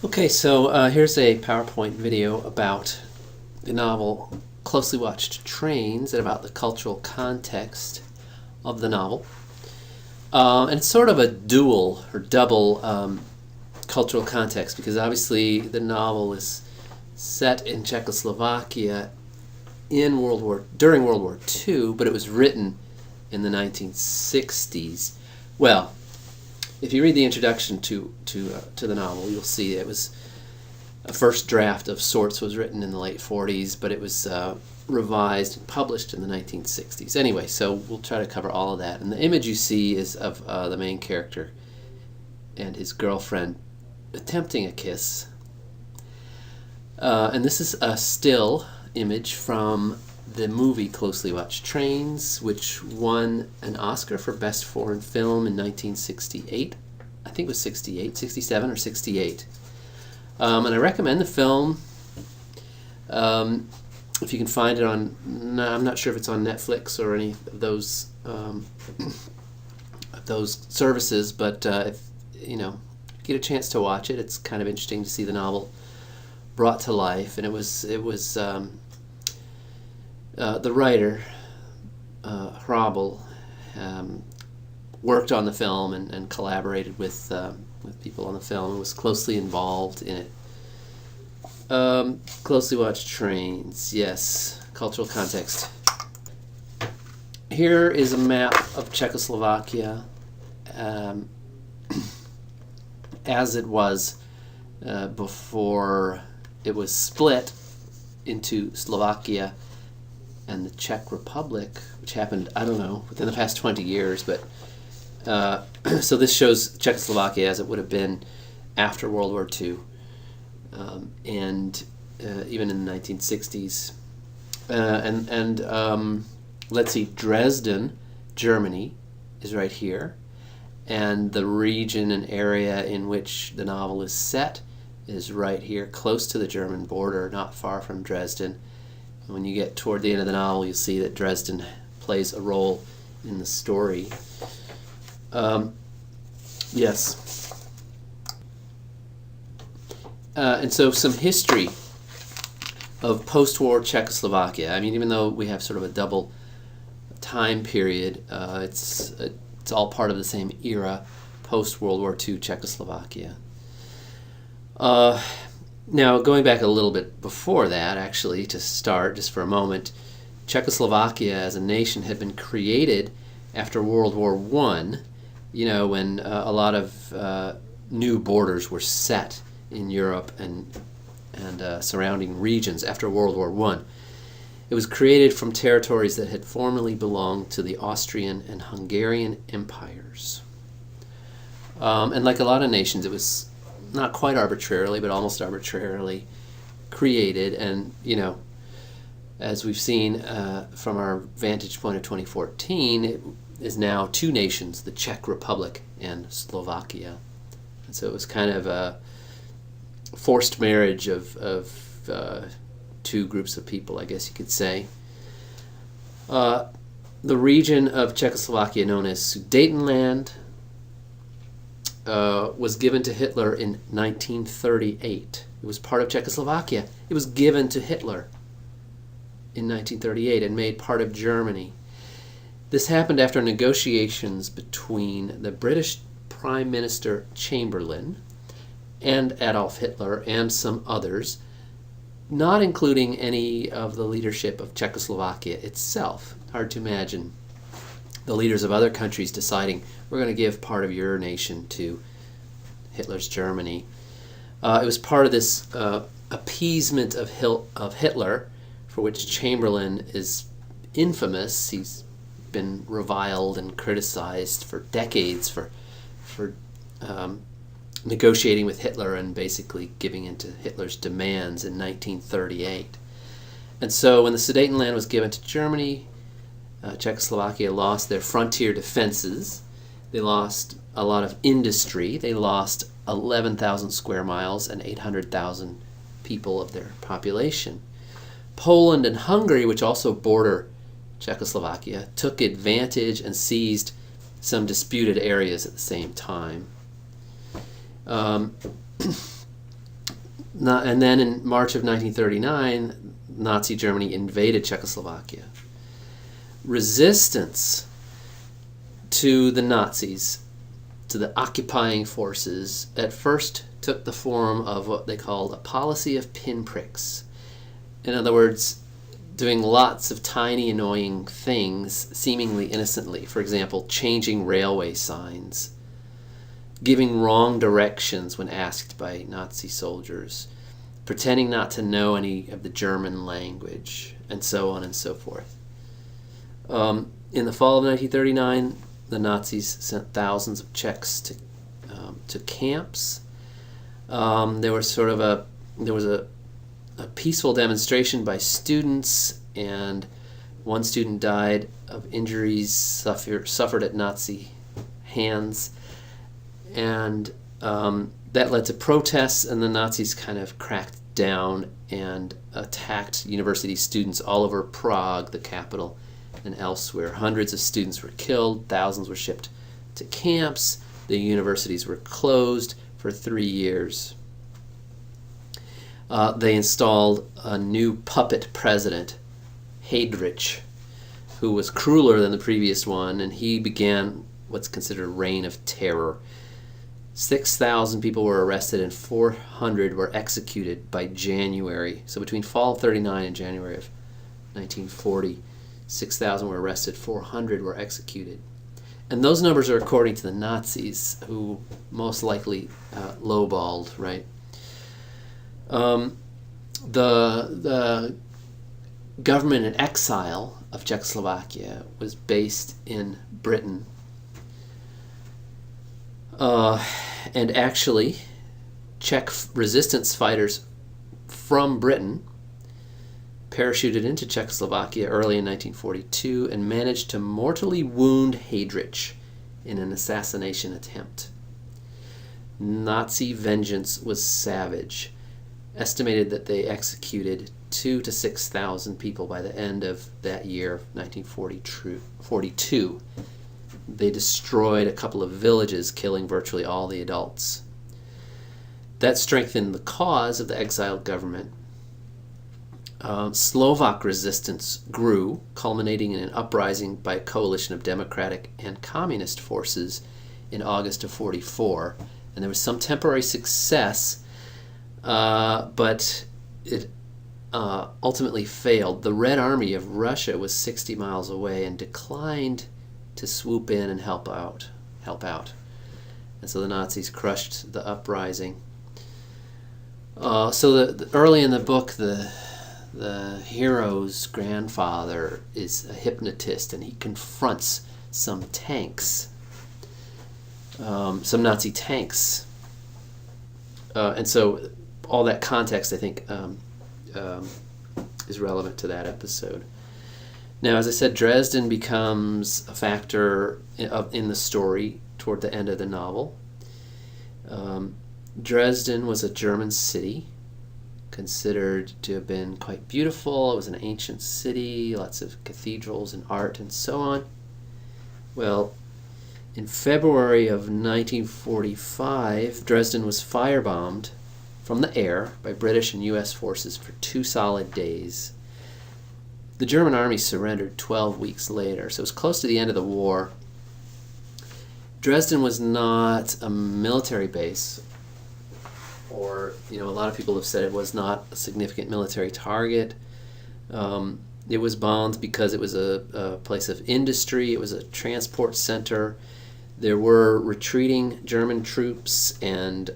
Okay, so here's a PowerPoint video about the novel Closely Watched Trains and about the cultural context of the novel. And it's sort of a dual or double cultural context, because obviously the novel is set in Czechoslovakia during World War II, but it was written in the 1960s. Well, if you read the introduction to the novel, you'll see it was a first draft of sorts was written in the late 40s, but it was revised and published in the 1960s. Anyway, so we'll try to cover all of that. And the image you see is of the main character and his girlfriend attempting a kiss. And this is a still image from the movie Closely Watched Trains, which won an Oscar for Best Foreign Film in 1968. I think it was 67 or 68. And I recommend the film. If you can find it on, I'm not sure if it's on Netflix or any of those services, but if get a chance to watch it, it's kind of interesting to see the novel brought to life. And it was the writer, Hrabal, worked on the film and collaborated with people on the film and was closely involved in it. Closely Watched Trains, yes, cultural context. Here is a map of Czechoslovakia as it was before it was split into Slovakia and the Czech Republic, which happened, I don't know, within the past 20 years. But so this shows Czechoslovakia as it would have been after World War II, and even in the 1960s. Let's see, Dresden, Germany, is right here, and the region and area in which the novel is set is right here, close to the German border, not far from Dresden. When you get toward the end of the novel, you'll see that Dresden plays a role in the story. Yes. And so some history of post-war Czechoslovakia. I mean, even though we have sort of a double time period, it's all part of the same era, post-World War II Czechoslovakia. Now, going back a little bit before that, actually, to start, just for a moment, Czechoslovakia as a nation had been created after World War I, when a lot of new borders were set in Europe and surrounding regions after World War I. It was created from territories that had formerly belonged to the Austrian and Hungarian empires. And like a lot of nations, it was not quite arbitrarily, but almost arbitrarily created. And, as we've seen from our vantage point of 2014, it is now two nations, the Czech Republic and Slovakia. And so it was kind of a forced marriage of two groups of people, I guess you could say. The region of Czechoslovakia known as Sudetenland was given to Hitler in 1938. It was part of Czechoslovakia. It was given to Hitler in 1938 and made part of Germany. This happened after negotiations between the British Prime Minister Chamberlain and Adolf Hitler and some others, not including any of the leadership of Czechoslovakia itself. Hard to imagine the leaders of other countries deciding, we're going to give part of your nation to Hitler's Germany. It was part of this appeasement of Hitler, for which Chamberlain is infamous. He's been reviled and criticized for decades for negotiating with Hitler and basically giving in to Hitler's demands in 1938. And so when the Sudetenland was given to Germany, Czechoslovakia lost their frontier defenses. They lost a lot of industry. They lost 11,000 square miles and 800,000 people of their population. Poland and Hungary, which also border Czechoslovakia, took advantage and seized some disputed areas at the same time. And then in March of 1939, Nazi Germany invaded Czechoslovakia. Resistance to the Nazis, to the occupying forces, at first took the form of what they called a policy of pinpricks. In other words, doing lots of tiny annoying things seemingly innocently. For example, changing railway signs, giving wrong directions when asked by Nazi soldiers, pretending not to know any of the German language, and so on and so forth. In the fall of 1939, the Nazis sent thousands of Czechs to camps. There was a peaceful demonstration by students, and one student died of injuries suffered at Nazi hands, and that led to protests, and the Nazis kind of cracked down and attacked university students all over Prague, the capital, and elsewhere. Hundreds of students were killed, thousands were shipped to camps, the universities were closed for 3 years. They installed a new puppet president, Heydrich, who was crueler than the previous one, and he began what's considered a reign of terror. 6,000 people were arrested and 400 were executed by January. So between fall of 39 and January of 1940, 6,000 were arrested, 400 were executed. And those numbers are according to the Nazis, who most likely lowballed, right? The government in exile of Czechoslovakia was based in Britain. And actually, Czech resistance fighters from Britain parachuted into Czechoslovakia early in 1942 and managed to mortally wound Heydrich in an assassination attempt. Nazi vengeance was savage. Estimated that they executed 2,000 to 6,000 people by the end of that year, 1942. They destroyed a couple of villages, killing virtually all the adults. That strengthened the cause of the exiled government. Slovak resistance grew, culminating in an uprising by a coalition of democratic and communist forces in August of 1944. And there was some temporary success, but it ultimately failed. The Red Army of Russia was 60 miles away and declined to swoop in and help out. And so the Nazis crushed the uprising. So early in the book, the hero's grandfather is a hypnotist, and he confronts some tanks, some Nazi tanks. And so all that context, I think, is relevant to that episode. Now, as I said, Dresden becomes a factor in the story toward the end of the novel. Dresden was a German city, considered to have been quite beautiful. It was an ancient city, lots of cathedrals and art and so on. Well, in February of 1945, Dresden was firebombed from the air by British and U.S. forces for 2 solid days. The German army surrendered 12 weeks later, so it was close to the end of the war. Dresden was not a military base, or, a lot of people have said it was not a significant military target. It was bombed because it was a place of industry. It was a transport center. There were retreating German troops and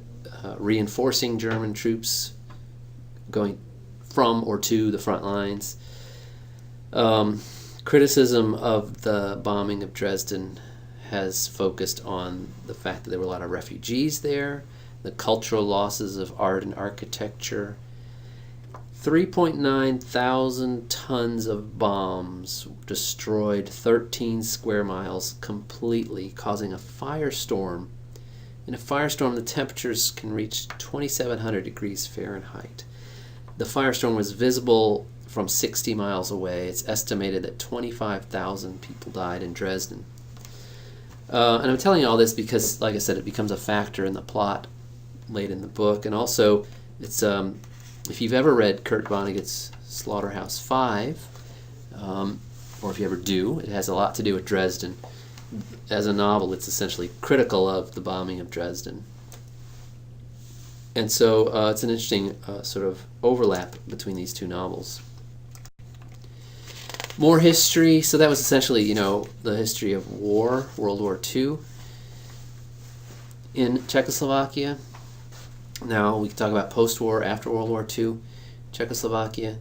reinforcing German troops going from or to the front lines. Criticism of the bombing of Dresden has focused on the fact that there were a lot of refugees there, the cultural losses of art and architecture. 3.9 thousand tons of bombs destroyed 13 square miles completely, causing a firestorm. In a firestorm, the temperatures can reach 2,700 degrees Fahrenheit. The firestorm was visible from 60 miles away. It's estimated that 25,000 people died in Dresden. And I'm telling you all this because, like I said, it becomes a factor in the plot late in the book. And also, It's if you've ever read Kurt Vonnegut's Slaughterhouse-Five, or if you ever do, it has a lot to do with Dresden. As a novel, it's essentially critical of the bombing of Dresden. And so it's an interesting sort of overlap between these two novels. More history. So that was essentially, the history of war, World War II in Czechoslovakia. Now we can talk about post-war, after World War II, Czechoslovakia.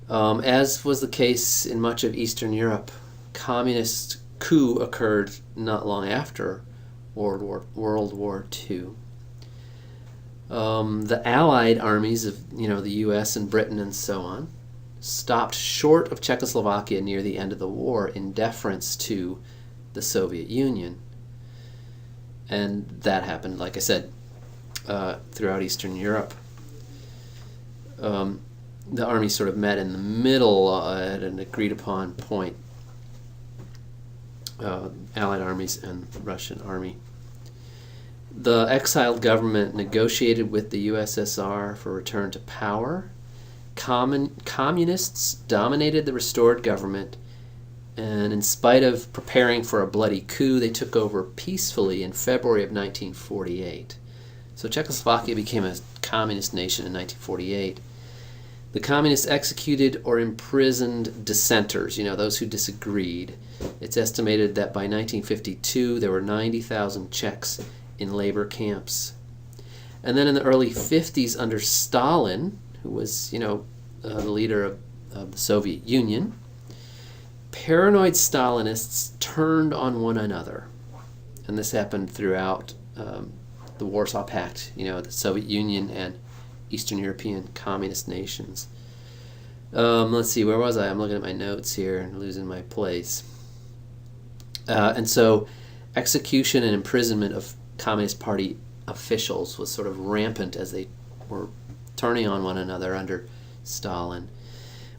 As was the case in much of Eastern Europe, communist coup occurred not long after World War II. The Allied armies of the U.S. and Britain and so on stopped short of Czechoslovakia near the end of the war in deference to the Soviet Union. And that happened, like I said, throughout Eastern Europe. The armies sort of met in the middle at an agreed upon point. Allied armies and the Russian army. The exiled government negotiated with the USSR for return to power. Communists dominated the restored government, and in spite of preparing for a bloody coup, they took over peacefully in February of 1948. So Czechoslovakia became a communist nation in 1948. The communists executed or imprisoned dissenters, those who disagreed. It's estimated that by 1952 there were 90,000 Czechs in labor camps. And then in the early 50s under Stalin, who was, the leader of the Soviet Union, paranoid Stalinists turned on one another. And this happened throughout the Warsaw Pact, the Soviet Union and Eastern European communist nations. Let's see, where was I? I'm looking at my notes here and losing my place. And so execution and imprisonment of Communist Party officials was sort of rampant as they were turning on one another under Stalin.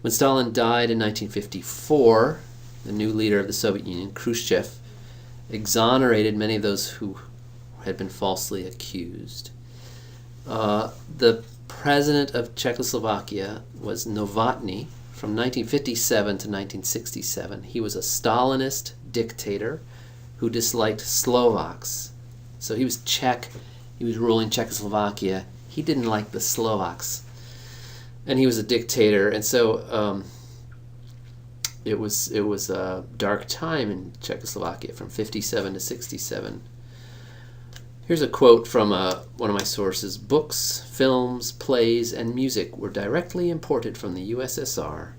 When Stalin died in 1954, the new leader of the Soviet Union, Khrushchev, exonerated many of those who had been falsely accused. The president of Czechoslovakia was Novotny from 1957 to 1967. He was a Stalinist dictator who disliked Slovaks. So he was Czech, he was ruling Czechoslovakia. He didn't like the Slovaks. And he was a dictator, and so it was a dark time in Czechoslovakia from 57 to 67. Here's a quote from one of my sources. Books, films, plays, and music were directly imported from the USSR,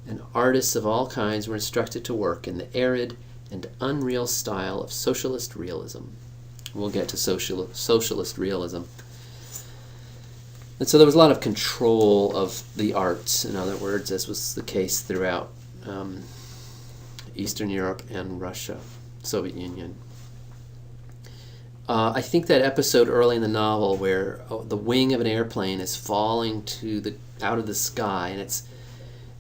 and artists of all kinds were instructed to work in the arid and unreal style of socialist realism. We'll get to socialist realism. And so there was a lot of control of the arts, in other words, as was the case throughout Eastern Europe and Russia, Soviet Union. I think that episode early in the novel where the wing of an airplane is falling out of the sky, and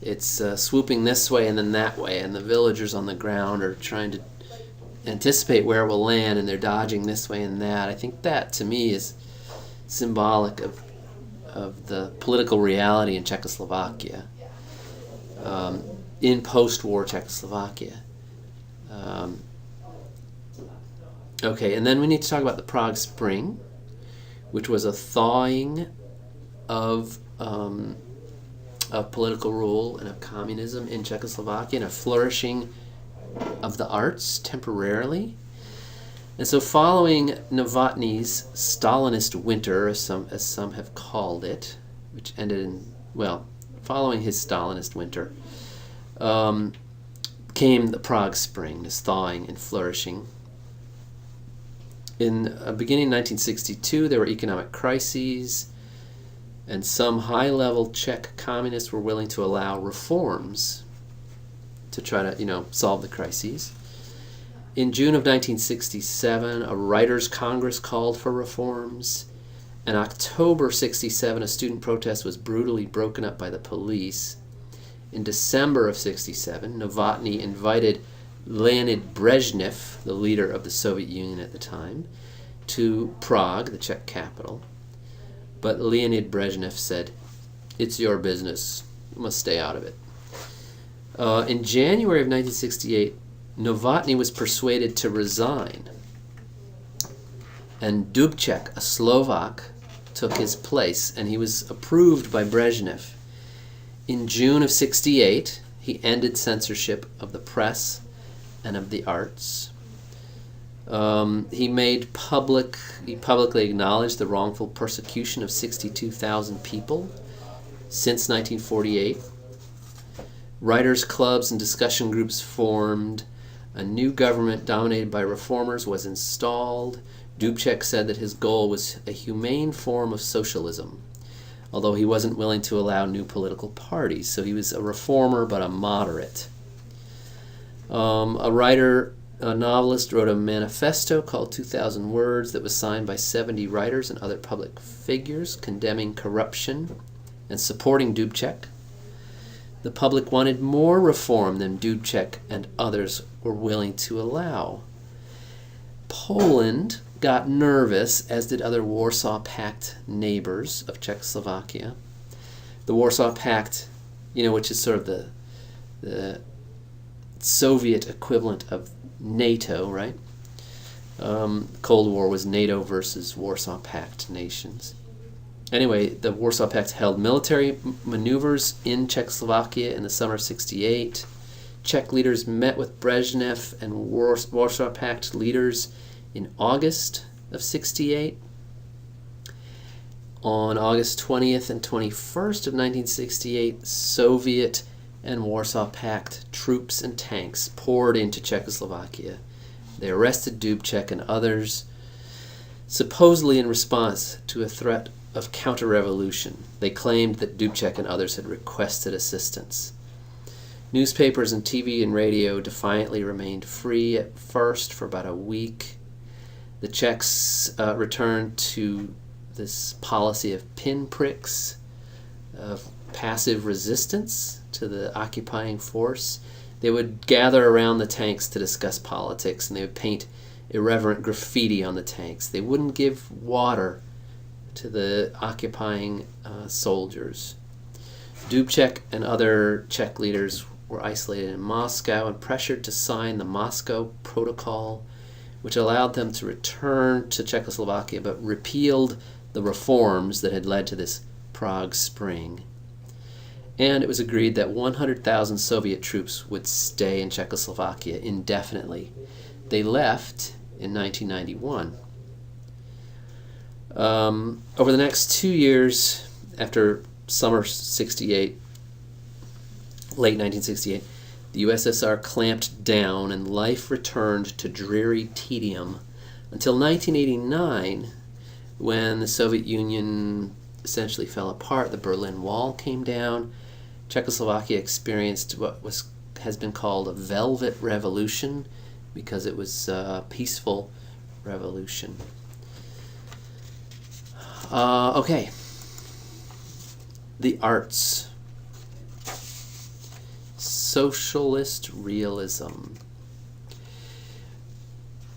it's swooping this way and then that way, and the villagers on the ground are trying to anticipate where it will land, and they're dodging this way and that. I think that, to me, is symbolic of the political reality in Czechoslovakia, in post-war Czechoslovakia. Okay, and then we need to talk about the Prague Spring, which was a thawing of political rule and of communism in Czechoslovakia, and a flourishing of the arts temporarily. And so following Novotny's Stalinist winter, as some have called it, which ended following his Stalinist winter, came the Prague Spring, this thawing and flourishing. In beginning 1962, there were economic crises, and some high-level Czech communists were willing to allow reforms to try to, solve the crises. In June of 1967, a writers' congress called for reforms. In October 67, a student protest was brutally broken up by the police. In December of 67, Novotny invited Leonid Brezhnev, the leader of the Soviet Union at the time, to Prague, the Czech capital. But Leonid Brezhnev said, "It's your business. You must stay out of it." In January of 1968, Novotny was persuaded to resign, and Dubček, a Slovak, took his place, and he was approved by Brezhnev. In June of 1968, he ended censorship of the press and of the arts. He publicly acknowledged the wrongful persecution of 62,000 people since 1948. Writers' clubs and discussion groups formed. A new government dominated by reformers was installed. Dubček said that his goal was a humane form of socialism, although he wasn't willing to allow new political parties. So he was a reformer, but a moderate. A novelist wrote a manifesto called 2,000 Words that was signed by 70 writers and other public figures condemning corruption and supporting Dubček. The public wanted more reform than Dubček and others were willing to allow. Poland got nervous, as did other Warsaw Pact neighbors of Czechoslovakia. The Warsaw Pact, which is sort of the Soviet equivalent of NATO, right? Cold War was NATO versus Warsaw Pact nations. Anyway, the Warsaw Pact held military maneuvers in Czechoslovakia in the summer of 1968. Czech leaders met with Brezhnev and Warsaw Pact leaders in August of 1968. On August 20th and 21st of 1968, Soviet and Warsaw Pact troops and tanks poured into Czechoslovakia. They arrested Dubček and others, supposedly in response to a threat of counter-revolution. They claimed that Dubček and others had requested assistance. Newspapers and TV and radio defiantly remained free at first for about a week. The Czechs returned to this policy of pinpricks, of passive resistance to the occupying force. They would gather around the tanks to discuss politics, and they would paint irreverent graffiti on the tanks. They wouldn't give water to the occupying soldiers. Dubček and other Czech leaders were isolated in Moscow and pressured to sign the Moscow Protocol, which allowed them to return to Czechoslovakia but repealed the reforms that had led to this Prague Spring. And it was agreed that 100,000 Soviet troops would stay in Czechoslovakia indefinitely. They left in 1991. Over the next 2 years, after summer 68, late 1968, the USSR clamped down and life returned to dreary tedium until 1989, when the Soviet Union essentially fell apart. The Berlin Wall came down. Czechoslovakia experienced what has been called a Velvet Revolution because it was a peaceful revolution. Okay. The arts. Socialist realism.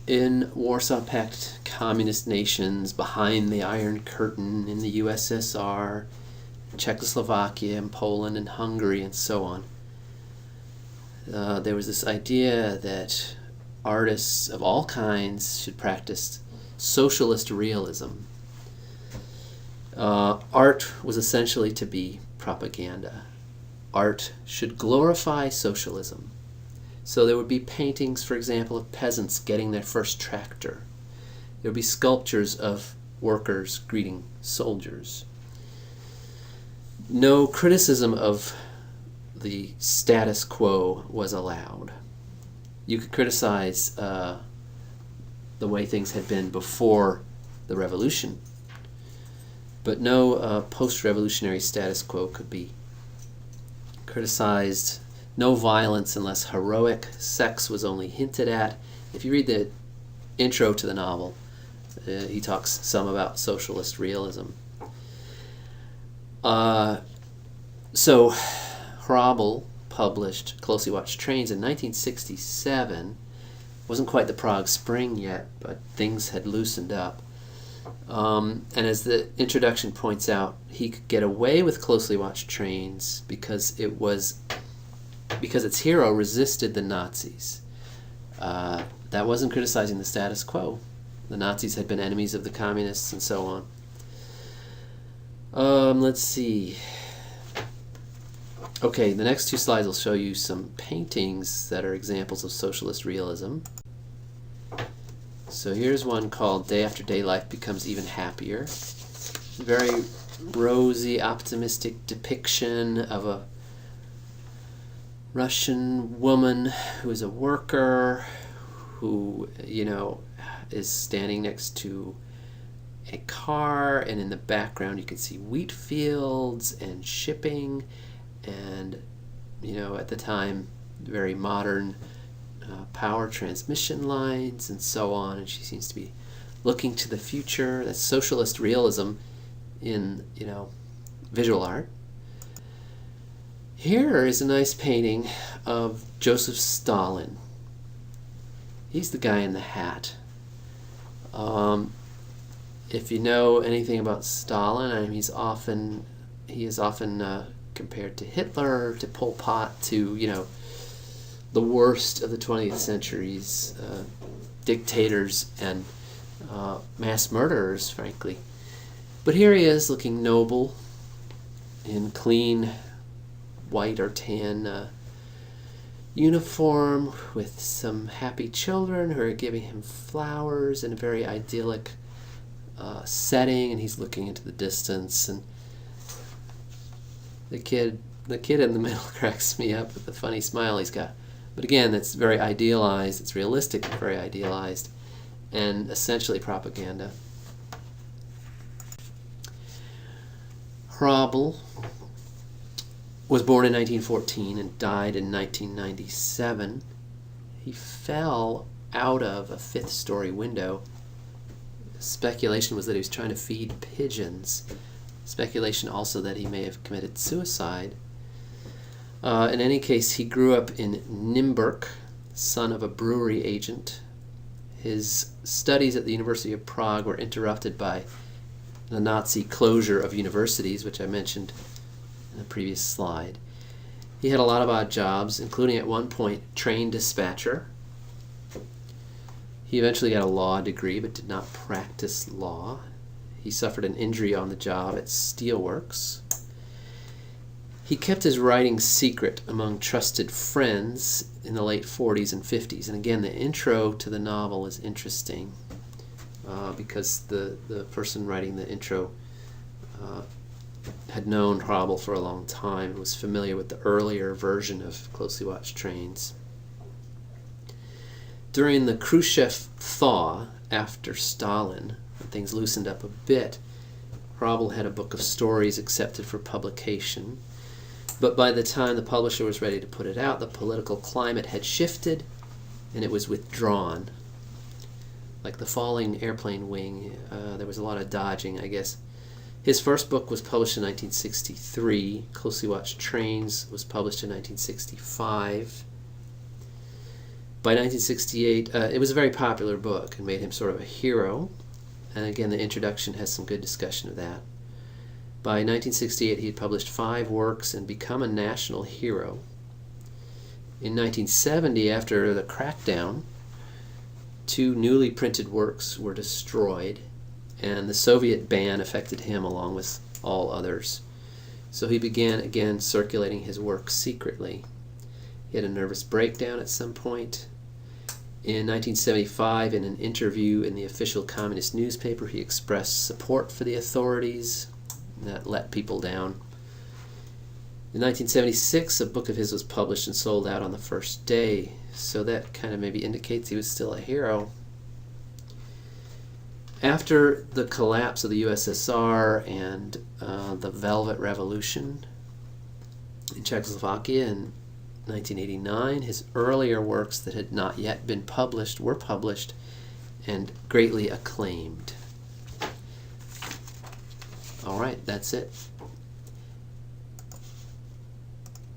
In Warsaw Pact communist nations, behind the Iron Curtain, in the USSR, Czechoslovakia and Poland and Hungary and so on, there was this idea that artists of all kinds should practice socialist realism. Art was essentially to be propaganda. Art should glorify socialism. So there would be paintings, for example, of peasants getting their first tractor. There would be sculptures of workers greeting soldiers. No criticism of the status quo was allowed. You could criticize the way things had been before the revolution, but no post-revolutionary status quo could be criticized. No violence unless heroic. Sex was only hinted at. If you read the intro to the novel, he talks some about socialist realism. So Hrabal published Closely Watched Trains in 1967. Wasn't quite the Prague Spring yet, but things had loosened up. And as the introduction points out, he could get away with Closely Watched Trains because its hero resisted the Nazis. That wasn't criticizing the status quo. The Nazis had been enemies of the communists and so on. Let's see. Okay, the next two slides will show you some paintings that are examples of socialist realism. So here's one called Day After Day Life Becomes Even Happier. Very rosy, optimistic depiction of a Russian woman who is a worker who, is standing next to a car, and in the background you can see wheat fields and shipping and, at the time, very modern power transmission lines and so on, and she seems to be looking to the future. That's socialist realism in, visual art. Here is a nice painting of Joseph Stalin. He's the guy in the hat. If you know anything about Stalin, he is often compared to Hitler, to Pol Pot, to the worst of the 20th century's dictators and mass murderers, frankly. But here he is, looking noble in clean white or tan uniform with some happy children who are giving him flowers in a very idyllic setting, and he's looking into the distance, and the kid in the middle cracks me up with the funny smile he's got. But again, that's very idealized, it's realistic but very idealized, and essentially propaganda. Hrabal was born in 1914 and died in 1997. He fell out of a fifth-story window. Speculation was that he was trying to feed pigeons. Speculation also that he may have committed suicide. In any case, he grew up in Nymburk, son of a brewery agent. His studies at the University of Prague were interrupted by the Nazi closure of universities, which I mentioned in the previous slide. He had a lot of odd jobs, including at one point train dispatcher. He eventually got a law degree but did not practice law. He suffered an injury on the job at steelworks. He kept his writing secret among trusted friends in the late 40s and 50s. And again, the intro to the novel is interesting because the person writing the intro had known Hrabal for a long time and was familiar with the earlier version of Closely Watched Trains. During the Khrushchev thaw after Stalin, when things loosened up a bit, Hrabal had a book of stories accepted for publication. But by the time the publisher was ready to put it out, the political climate had shifted and it was withdrawn. Like the falling airplane wing, there was a lot of dodging, I guess. His first book was published in 1963. Closely Watched Trains was published in 1965. By 1968, it was a very popular book and made him sort of a hero. And again, the introduction has some good discussion of that. By 1968, he had published 5 works and become a national hero. In 1970, after the crackdown, 2 newly printed works were destroyed, and the Soviet ban affected him along with all others. So he began again circulating his work secretly. He had a nervous breakdown at some point. In 1975, in an interview in the official communist newspaper, he expressed support for the authorities. That let people down. In 1976, a book of his was published and sold out on the first day, so that kind of maybe indicates he was still a hero. After the collapse of the USSR and the Velvet Revolution in Czechoslovakia in 1989, his earlier works that had not yet been published were published and greatly acclaimed. All right, that's it.